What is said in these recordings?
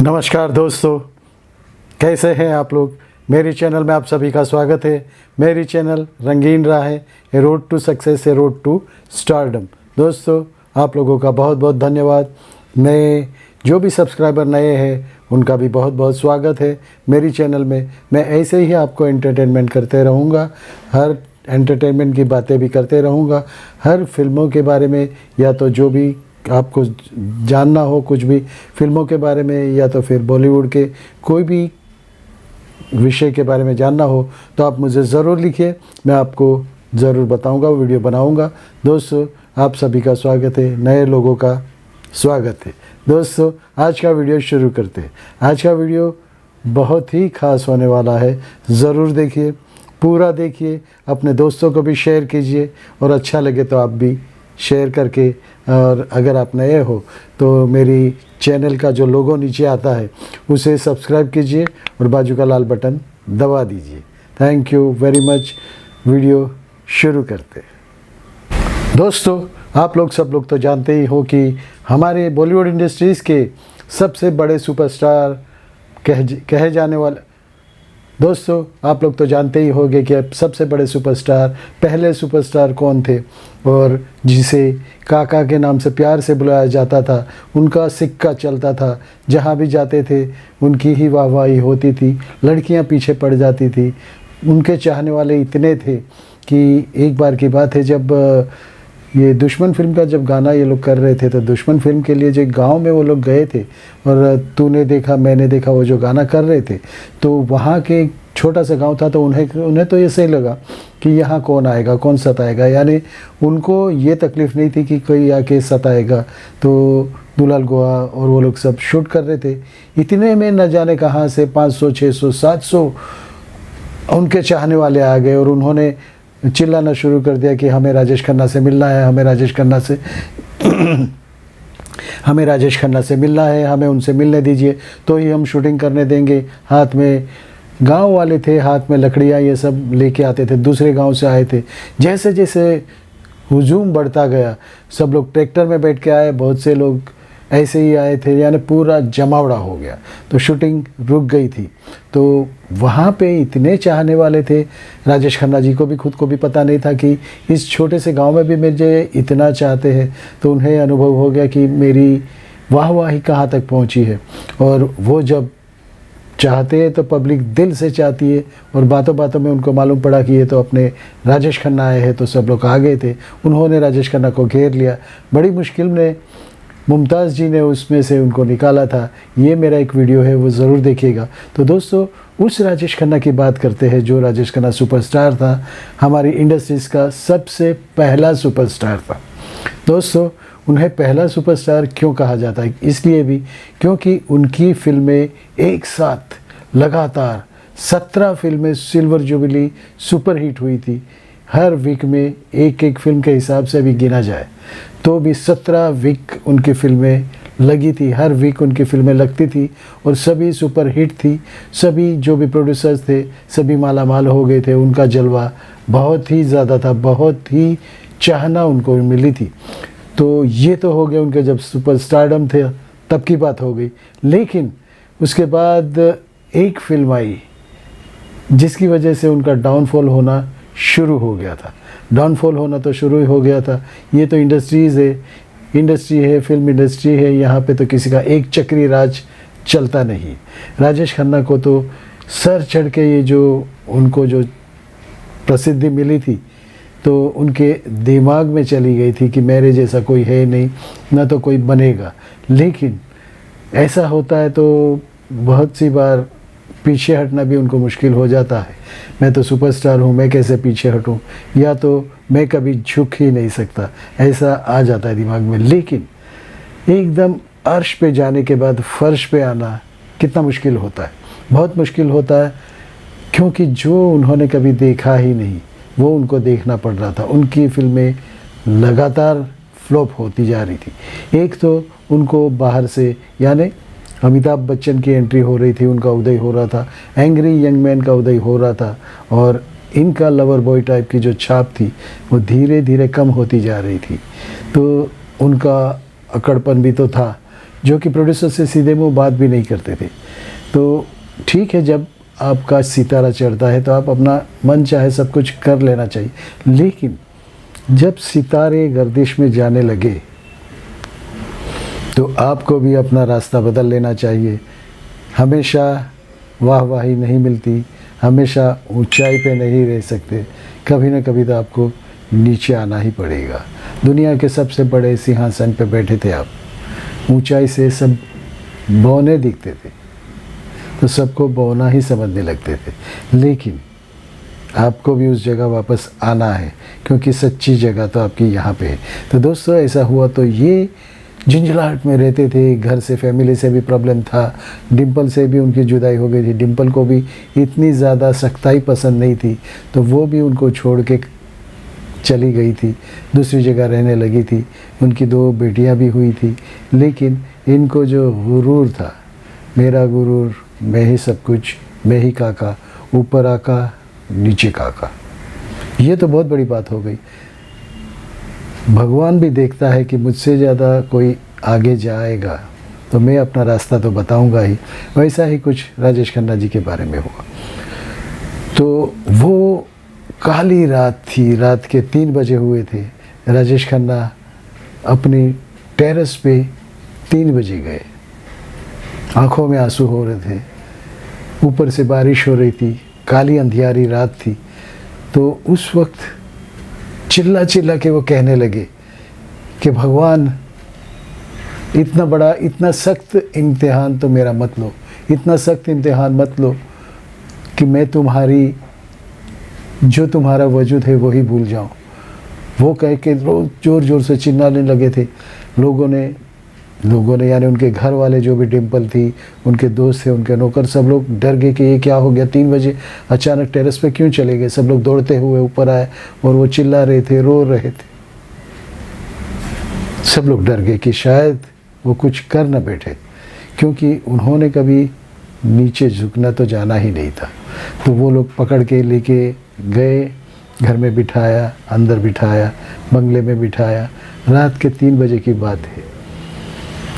नमस्कार दोस्तों, कैसे हैं आप लोग। मेरी चैनल में आप सभी का स्वागत है। मेरी चैनल रंगीन राह है, a road to success, a road to stardom. दोस्तों, आप लोगों का बहुत बहुत धन्यवाद। नए जो भी सब्सक्राइबर नए हैं उनका भी बहुत बहुत स्वागत है मेरी चैनल में। मैं ऐसे ही आपको एंटरटेनमेंट करते रहूँगा, हर एंटरटेनमेंट की बातें भी करते रहूँगा, हर फिल्मों के बारे में, या तो जो भी आपको जानना हो कुछ भी फिल्मों के बारे में, या तो फिर बॉलीवुड के कोई भी विषय के बारे में जानना हो तो आप मुझे ज़रूर लिखिए, मैं आपको ज़रूर बताऊंगा, वीडियो बनाऊंगा। दोस्तों, आप सभी का स्वागत है, नए लोगों का स्वागत है। दोस्तों, आज का वीडियो शुरू करते हैं। आज का वीडियो बहुत ही ख़ास होने वाला है, ज़रूर देखिए, पूरा देखिए, अपने दोस्तों को भी शेयर कीजिए, और अच्छा लगे तो आप भी शेयर करके, और अगर आप नए हो तो मेरी चैनल का जो लोगो नीचे आता है उसे सब्सक्राइब कीजिए और बाजू का लाल बटन दबा दीजिए। Thank you very much. Video शुरू करते हैं। दोस्तों, आप लोग सब लोग तो जानते ही हो कि हमारे बॉलीवुड इंडस्ट्रीज़ के सबसे बड़े सुपरस्टार कहे जाने वाले, दोस्तों आप लोग तो जानते ही होंगे कि अब सबसे बड़े सुपरस्टार, पहले सुपरस्टार कौन थे, और जिसे काका के नाम से प्यार से बुलाया जाता था, उनका सिक्का चलता था, जहाँ भी जाते थे उनकी ही वाहवाही होती थी, लड़कियाँ पीछे पड़ जाती थी, उनके चाहने वाले इतने थे कि एक बार की बात है जब ये दुश्मन फिल्म का जब गाना ये लोग कर रहे थे, तो दुश्मन फिल्म के लिए जो गांव में वो लोग गए थे और तूने देखा मैंने देखा वो जो गाना कर रहे थे, तो वहाँ के एक छोटा सा गांव था, तो उन्हें तो ये सही लगा कि यहाँ कौन आएगा, कौन सताएगा, यानी उनको ये तकलीफ़ नहीं थी कि कोई आके सताएगा। तो दुलाल गोवा और वो लोग सब शूट कर रहे थे, इतने में न जाने कहाँ से 500 600 700 उनके चाहने वाले आ गए, और उन्होंने चिल्लाना शुरू कर दिया कि हमें राजेश खन्ना से मिलना है, हमें राजेश खन्ना से हमें राजेश खन्ना से मिलना है, हमें उनसे मिलने दीजिए तो ही हम शूटिंग करने देंगे। हाथ में गांव वाले थे, हाथ में लकड़ियाँ ये सब लेके आते थे, दूसरे गांव से आए थे। जैसे जैसे हुजूम बढ़ता गया, सब लोग ट्रैक्टर में बैठ के आए, बहुत से लोग ऐसे ही आए थे, यानी पूरा जमावड़ा हो गया, तो शूटिंग रुक गई थी। तो वहाँ पे इतने चाहने वाले थे, राजेश खन्ना जी को भी खुद को भी पता नहीं था कि इस छोटे से गांव में भी मुझे इतना चाहते हैं। तो उन्हें अनुभव हो गया कि मेरी वाहवाही कहाँ तक पहुँची है, और वो जब चाहते हैं तो पब्लिक दिल से चाहती है, और बातों बातों में उनको मालूम पड़ा कि ये तो अपने राजेश खन्ना आए हैं, तो सब लोग आ गए थे। उन्होंने राजेश खन्ना को घेर लिया, बड़ी मुश्किल में मुमताज़ जी ने उसमें से उनको निकाला था। ये मेरा एक वीडियो है, वो ज़रूर देखिएगा। तो दोस्तों, उस राजेश खन्ना की बात करते हैं जो राजेश खन्ना सुपरस्टार था, हमारी इंडस्ट्रीज़ का सबसे पहला सुपरस्टार था। दोस्तों, उन्हें पहला सुपरस्टार क्यों कहा जाता है, इसलिए भी क्योंकि उनकी फिल्में एक साथ लगातार 17 फिल्में सिल्वर जुबली सुपर हिट हुई थी। हर वीक में एक एक फिल्म के हिसाब से भी गिना जाए तो भी 17 वीक उनकी फिल्में लगी थी, हर वीक उनकी फिल्में लगती थी, और सभी सुपर हिट थी। सभी जो भी प्रोड्यूसर्स थे सभी माला माल हो गए थे, उनका जलवा बहुत ही ज़्यादा था, बहुत ही चाहना उनको मिली थी। तो ये तो हो गया उनके जब सुपरस्टारडम थे तब की बात हो गई। लेकिन उसके बाद एक फिल्म आई जिसकी वजह से उनका डाउनफॉल होना शुरू हो गया था। डाउनफॉल होना तो शुरू ही हो गया था। ये तो इंडस्ट्री है, फिल्म इंडस्ट्री है, यहाँ पे तो किसी का एक चक्री राज चलता नहीं। राजेश खन्ना को तो सर चढ़ के ये जो उनको जो प्रसिद्धि मिली थी, तो उनके दिमाग में चली गई थी कि मेरे जैसा कोई है नहीं, ना तो कोई बनेगा। लेकिन ऐसा होता है तो बहुत सी बार पीछे हटना भी उनको मुश्किल हो जाता है। मैं तो सुपरस्टार हूँ, मैं कैसे पीछे हटूँ, या तो मैं कभी झुक ही नहीं सकता, ऐसा आ जाता है दिमाग में। लेकिन एकदम अर्श पे जाने के बाद फर्श पे आना कितना मुश्किल होता है, बहुत मुश्किल होता है, क्योंकि जो उन्होंने कभी देखा ही नहीं वो उनको देखना पड़ रहा था। उनकी फिल्में लगातार फ्लॉप होती जा रही थी। एक तो उनको बाहर से, यानी अमिताभ बच्चन की एंट्री हो रही थी, उनका उदय हो रहा था, एंग्री यंग मैन का उदय हो रहा था, और इनका लवर बॉय टाइप की जो छाप थी वो धीरे धीरे कम होती जा रही थी। तो उनका अकड़पन भी तो था जो कि प्रोड्यूसर से सीधे मुंह बात भी नहीं करते थे। तो ठीक है, जब आपका सितारा चढ़ता है तो आप अपना मन चाहे सब कुछ कर लेना चाहिए, लेकिन जब सितारे गर्दिश में जाने लगे तो आपको भी अपना रास्ता बदल लेना चाहिए। हमेशा वाहवाही नहीं मिलती, हमेशा ऊंचाई पे नहीं रह सकते, कभी ना कभी तो आपको नीचे आना ही पड़ेगा। दुनिया के सबसे बड़े सिंहासन पे बैठे थे आप, ऊंचाई से सब बौने दिखते थे तो सबको बौना ही समझने लगते थे, लेकिन आपको भी उस जगह वापस आना है, क्योंकि सच्ची जगह तो आपकी यहाँ पे है। तो दोस्तों, ऐसा हुआ तो ये झुंझलाहट में रहते थे, घर से फैमिली से भी प्रॉब्लम था, डिम्पल से भी उनकी जुदाई हो गई थी। डिम्पल को भी इतनी ज़्यादा सख्ताई पसंद नहीं थी, तो वो भी उनको छोड़ के चली गई थी, दूसरी जगह रहने लगी थी। उनकी 2 बेटियां भी हुई थी, लेकिन इनको जो गुरूर था, मेरा गुरूर, मैं ही सब कुछ, मैं ही काका, ऊपर आका नीचे काका, ये तो बहुत बड़ी बात हो गई। भगवान भी देखता है कि मुझसे ज़्यादा कोई आगे जाएगा तो मैं अपना रास्ता तो बताऊंगा ही। वैसा ही कुछ राजेश खन्ना जी के बारे में हुआ। तो वो काली रात थी, रात के 3 बजे हुए थे। राजेश खन्ना अपनी टेरेस पे 3 बजे गए, आंखों में आंसू हो रहे थे, ऊपर से बारिश हो रही थी, काली अंधियारी रात थी। तो उस वक्त चिल्ला चिल्ला के वो कहने लगे कि भगवान, इतना बड़ा, इतना सख्त इम्तिहान तो मेरा मत लो, इतना सख्त इम्तिहान मत लो कि मैं तुम्हारी, जो तुम्हारा वजूद है वही भूल जाऊं। वो कह के रोज ज़ोर ज़ोर से चिल्लाने लगे थे। लोगों ने यानी उनके घर वाले, जो भी डिम्पल थी, उनके दोस्त थे, उनके नौकर, सब लोग डर गए कि ये क्या हो गया, 3 बजे अचानक टेरेस पे क्यों चले गए। सब लोग दौड़ते हुए ऊपर आए और वो चिल्ला रहे थे, रो रहे थे। सब लोग डर गए कि शायद वो कुछ कर न बैठे, क्योंकि उन्होंने कभी नीचे झुकना तो जाना ही नहीं था। तो वो लोग पकड़ के लेके गए, घर में बिठाया, अंदर बिठाया, बंगले में बिठाया। रात के 3 बजे की बात है।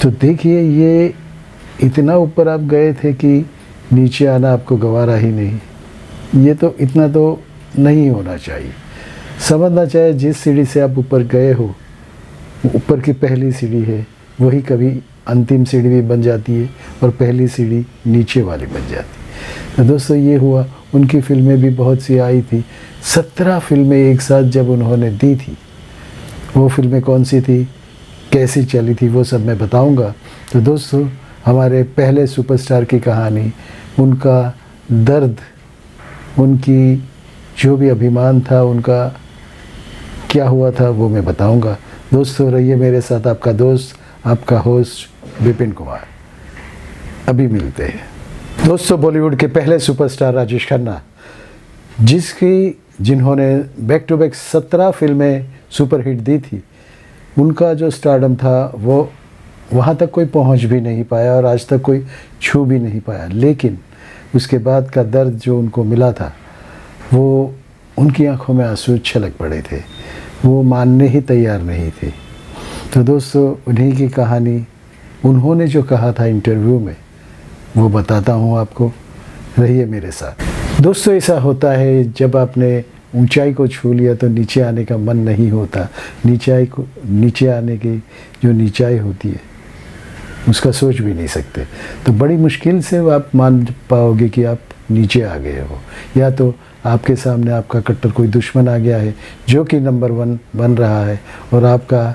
तो देखिए, ये इतना ऊपर आप गए थे कि नीचे आना आपको गवारा ही नहीं। ये तो इतना तो नहीं होना चाहिए। समझना चाहिए जिस सीढ़ी से आप ऊपर गए हो, ऊपर की पहली सीढ़ी है, वही कभी अंतिम सीढ़ी भी बन जाती है और पहली सीढ़ी नीचे वाली बन जाती है। तो दोस्तों, ये हुआ। उनकी फिल्में भी बहुत सी आई थी, 17 फिल्में एक साथ जब उन्होंने दी थी। वो फिल्में कौन सी थी, कैसी चली थी, वो सब मैं बताऊंगा। तो दोस्तों, हमारे पहले सुपरस्टार की कहानी, उनका दर्द, उनकी जो भी अभिमान था, उनका क्या हुआ था, वो मैं बताऊंगा। दोस्तों, रहिए मेरे साथ, आपका दोस्त, आपका होस्ट विपिन कुमार। अभी मिलते हैं। दोस्तों, बॉलीवुड के पहले सुपरस्टार राजेश खन्ना, जिन्होंने बैक टू बैक 17 फिल्में सुपरहिट दी थी, उनका जो स्टारडम था वो वहाँ तक कोई पहुँच भी नहीं पाया और आज तक कोई छू भी नहीं पाया। लेकिन उसके बाद का दर्द जो उनको मिला था, वो उनकी आंखों में आंसू छलक पड़े थे, वो मानने ही तैयार नहीं थे। तो दोस्तों, उन्हीं की कहानी, उन्होंने जो कहा था इंटरव्यू में, वो बताता हूँ आपको। रहिए मेरे साथ। दोस्तों, ऐसा होता है जब आपने ऊंचाई को छू लिया तो नीचे आने का मन नहीं होता। नीचे आने की जो नीचाई होती है उसका सोच भी नहीं सकते। तो बड़ी मुश्किल से आप मान पाओगे कि आप नीचे आ गए हो, या तो आपके सामने आपका कट्टर कोई दुश्मन आ गया है जो कि नंबर 1 बन रहा है और आपका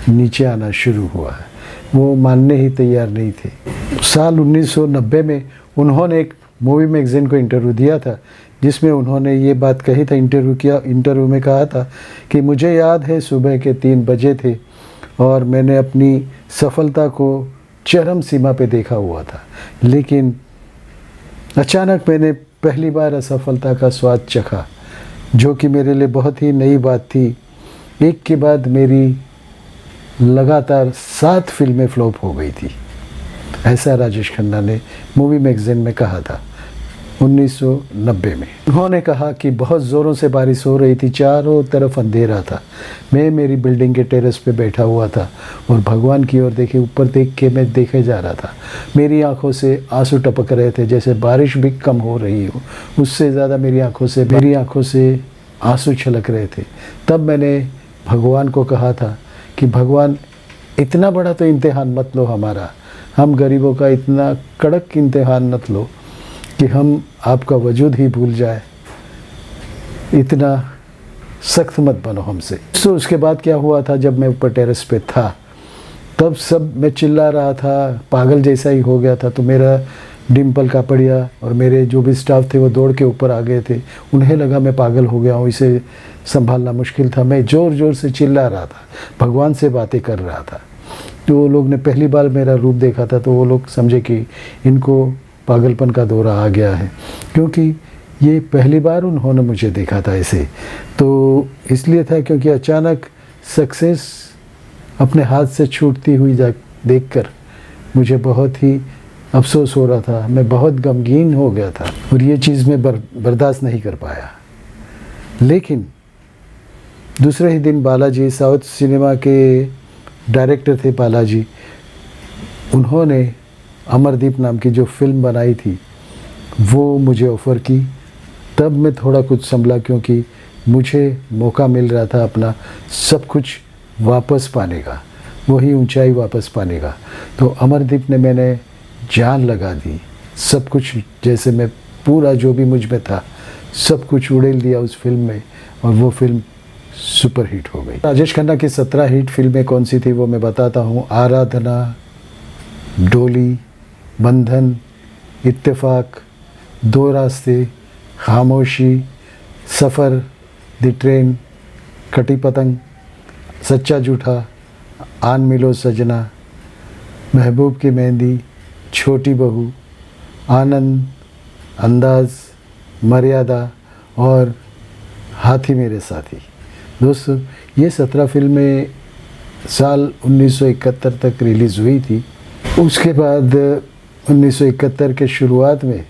नीचे आना शुरू हुआ है। वो मानने ही तैयार नहीं थे। साल 1990 में उन्होंने एक मूवी मैगजीन को इंटरव्यू दिया था, जिसमें उन्होंने ये बात कही था, इंटरव्यू में कहा था कि मुझे याद है सुबह के 3 बजे थे और मैंने अपनी सफलता को चरम सीमा पे देखा हुआ था, लेकिन अचानक मैंने पहली बार असफलता का स्वाद चखा, जो कि मेरे लिए बहुत ही नई बात थी। एक के बाद मेरी लगातार 7 फिल्में फ्लॉप हो गई थी। ऐसा राजेश खन्ना ने मूवी मैगजीन में कहा था। 1990 में। उन्होंने कहा कि बहुत ज़ोरों से बारिश हो रही थी, चारों तरफ अंधेरा था। मैं मेरी बिल्डिंग के टेरेस पे बैठा हुआ था और भगवान की ओर देखे, ऊपर देख के मैं देखे जा रहा था। मेरी आंखों से आंसू टपक रहे थे, जैसे बारिश भी कम हो रही हो, उससे ज़्यादा मेरी आंखों से आंसू छलक रहे थे। तब मैंने भगवान को कहा था कि भगवान, इतना बड़ा तो इम्तिहान मत लो हमारा, हम गरीबों का इतना कड़क इम्तिहान मत लो कि हम आपका वजूद ही भूल जाए, इतना सख्त मत बनो हमसे। तो उसके बाद क्या हुआ था, जब मैं ऊपर टेरेस पे था तब सब मैं चिल्ला रहा था, पागल जैसा ही हो गया था। तो मेरा डिम्पल कापड़िया और मेरे जो भी स्टाफ थे वो दौड़ के ऊपर आ गए थे। उन्हें लगा मैं पागल हो गया हूँ, इसे संभालना मुश्किल था। मैं ज़ोर ज़ोर से चिल्ला रहा था, भगवान से बातें कर रहा था। तो वो लोग ने पहली बार मेरा रूप देखा था, तो वो लोग समझे कि इनको पागलपन का दौरा आ गया है, क्योंकि ये पहली बार उन्होंने मुझे देखा था ऐसे। तो इसलिए था क्योंकि अचानक सक्सेस अपने हाथ से छूटती हुई देखकर मुझे बहुत ही अफसोस हो रहा था, मैं बहुत गमगीन हो गया था और ये चीज़ मैं बर्दाश्त नहीं कर पाया। लेकिन दूसरे ही दिन बालाजी, साउथ सिनेमा के डायरेक्टर थे बालाजी, उन्होंने अमरदीप नाम की जो फिल्म बनाई थी वो मुझे ऑफ़र की। तब मैं थोड़ा कुछ संभला, क्योंकि मुझे मौका मिल रहा था अपना सब कुछ वापस पाने का, वही ऊंचाई वापस पाने का। तो अमरदीप ने मैंने जान लगा दी, सब कुछ, जैसे मैं पूरा जो भी मुझ में था सब कुछ उड़ेल दिया उस फिल्म में, और वो फिल्म सुपर हिट हो गई। राजेश खन्ना की 17 हिट फिल्में कौन सी थी वो मैं बताता हूँ। आराधना, डोली, बंधन, इत्तेफाक, दो रास्ते, खामोशी, सफ़र, द ट्रेन, कटी पतंग, सच्चा झूठा, आन मिलो सजना, महबूब की मेहंदी, छोटी बहू, आनंद, अंदाज, मर्यादा और हाथी मेरे साथी। दोस्तों, ये 17 फिल्में साल 1971 तक रिलीज़ हुई थी। उसके बाद 1971 के शुरुआत में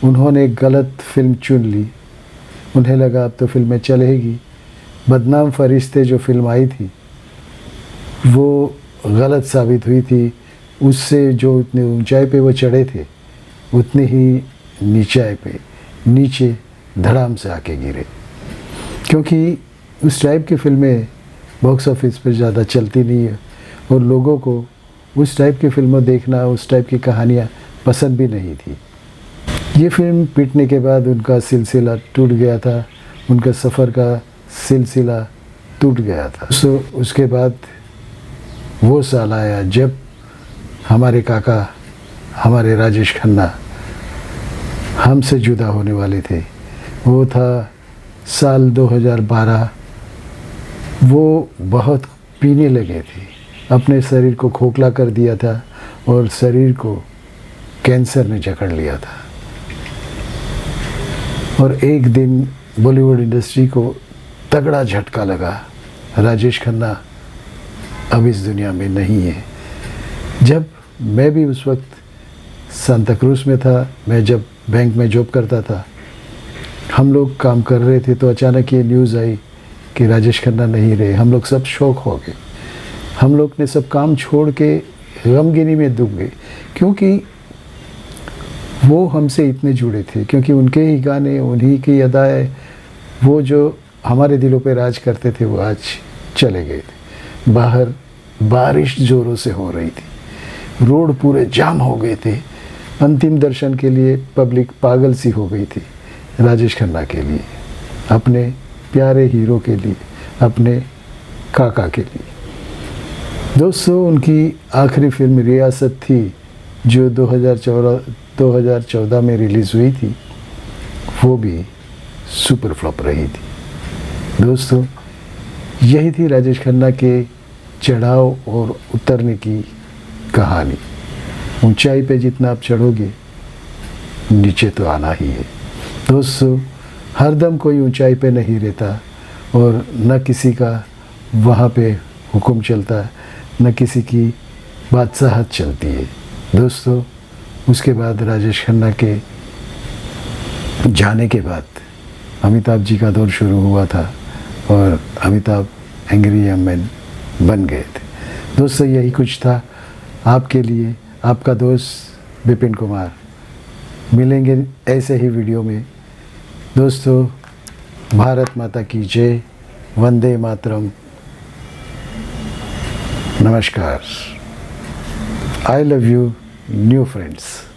उन्होंने एक गलत फिल्म चुन ली। उन्हें लगा अब तो फिल्में चलेगी। बदनाम फरिश्ते जो फिल्म आई थी वो गलत साबित हुई थी। उससे जो इतनी ऊंचाई पे वो चढ़े थे उतनी ही नीचे धड़ाम से आके गिरे, क्योंकि उस टाइप की फिल्में बॉक्स ऑफिस पर ज़्यादा चलती नहीं है और लोगों को उस टाइप की फिल्में देखना, उस टाइप की कहानियाँ पसंद भी नहीं थी। ये फिल्म पिटने के बाद उनका सिलसिला टूट गया था, उनका सफ़र का सिलसिला टूट गया था। उसके बाद वो साल आया जब हमारे काका, हमारे राजेश खन्ना हमसे जुदा होने वाले थे। वो था साल 2012। वो बहुत पीने लगे थे, अपने शरीर को खोखला कर दिया था और शरीर को कैंसर ने जकड़ लिया था। और एक दिन बॉलीवुड इंडस्ट्री को तगड़ा झटका लगा, राजेश खन्ना अब इस दुनिया में नहीं है। जब मैं भी उस वक्त सांता क्रूज में था, मैं जब बैंक में जॉब करता था, हम लोग काम कर रहे थे, तो अचानक ये न्यूज़ आई कि राजेश खन्ना नहीं रहे। हम लोग सब शौक हो गए। हम लोग ने सब काम छोड़ के गमगीनी में डूब गए, क्योंकि वो हमसे इतने जुड़े थे, क्योंकि उनके ही गाने, उन्हीं की अदाएँ, वो जो हमारे दिलों पे राज करते थे, वो आज चले गए थे। बाहर बारिश ज़ोरों से हो रही थी, रोड पूरे जाम हो गए थे। अंतिम दर्शन के लिए पब्लिक पागल सी हो गई थी राजेश खन्ना के लिए, अपने प्यारे हीरो के लिए, अपने काका के लिए। दोस्तों, उनकी आखिरी फिल्म रियासत थी जो 2014 में रिलीज़ हुई थी, वो भी सुपर फ्लॉप रही थी। दोस्तों, यही थी राजेश खन्ना के चढ़ाव और उतरने की कहानी। ऊंचाई पे जितना आप चढ़ोगे, नीचे तो आना ही है। दोस्तों, हरदम कोई ऊंचाई पे नहीं रहता और न किसी का वहाँ पे हुक्म चलता है, न किसी की बादशाहत चलती है। दोस्तों, उसके बाद राजेश खन्ना के जाने के बाद अमिताभ जी का दौर शुरू हुआ था और अमिताभ एंग्री यंग मैन बन गए थे। दोस्तों, यही कुछ था आपके लिए, आपका दोस्त विपिन कुमार। मिलेंगे ऐसे ही वीडियो में। दोस्तों, भारत माता की जय, वंदे मातरम, नमस्कार। I love you new friends.